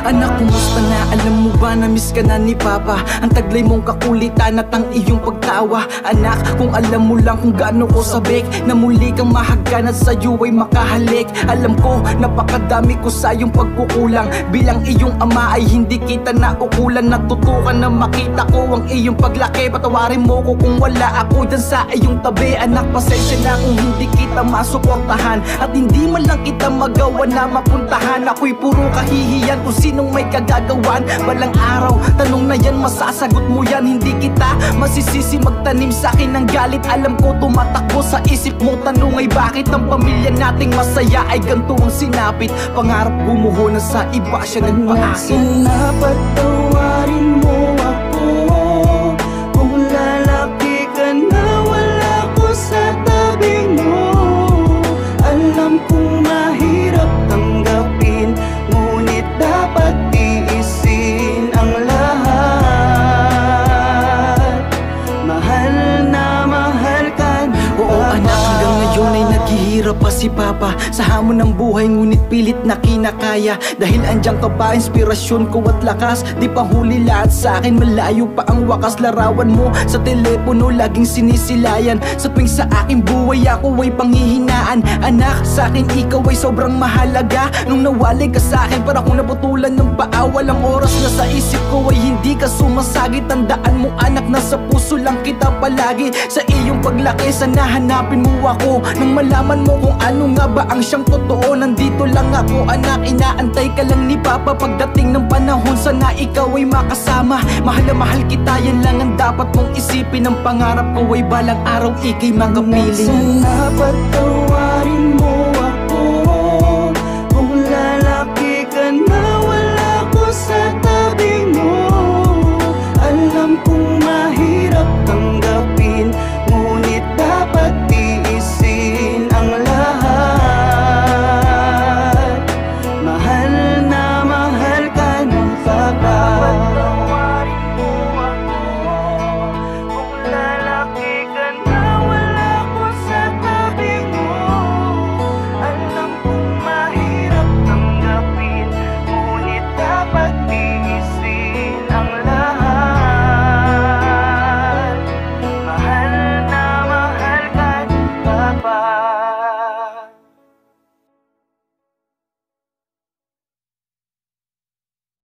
Anak, kumusta na? Alam mo ba na miss ka na ni Papa? Ang taglay mong kakulitan at ang iyong pagtawa. Anak, kung alam mo lang kung gaano ko sabik na muli kang mahagan at sa'yo ay makahalik. Alam ko, napakadami ko sa iyong pagkukulang. Bilang iyong ama ay hindi kita naukulan. Natutukan na makita ko ang iyong paglaki. Patawarin mo ko kung wala ako dyan sa iyong tabi. Anak, pasensya na kung hindi kita masuportahan at hindi man lang kita magawa na mapuntahan. Ako'y puro kahihiyan kung sinong may kagagawan. Balang araw, tanong na yan, masasagot mo yan. Hindi kita masisisi magtanim sa'kin ng galit. Alam ko tumatakbo sa isip mo tanong ay bakit ang pamilya nating masaya ay ganito ang sinapit. Pangarap bumuho na sa iba siya nagpaakit. Patawarin mo ako kung lalaki ka na wala ko sa tabi mo. Alam kong mahirap tanggapin, ngunit dapat tiisin ang lahat. Mahal na mahal ka na. Oo anak, hanggang ngayon ay naghihirap pa si Papa sa hamon ng buhay, ngunit pilit na kinakaya. Dahil andyan ka pa, inspirasyon ko at lakas. Di pa huli lahat sa akin, malayo pa ang wakas. Larawan mo sa telepono, laging sinisilayan. Sa tuwing sa aking buhay, ako ay panghihinaan. Anak, sa akin ikaw ay sobrang mahalaga. Nung nawalay ka sa akin, para kung naputulan ng paa. Walang oras na sa isip ko ay hindi ka sumasagi. Tandaan mo anak, nasa puso lang kita palagi. Sa iyong paglaki, sana hanapin mo ako. Nang malaman mo kung ano nga ba ang siyang totoo. Nandito lang ako anak, inaantay ka lang ni Papa. Pagdating ng panahon, sana ikaw ay makasama. Mahal na mahal kita, yan lang ang dapat mong isipin. Ang pangarap ko ay balang araw ika'y makapiling. Sana patawarin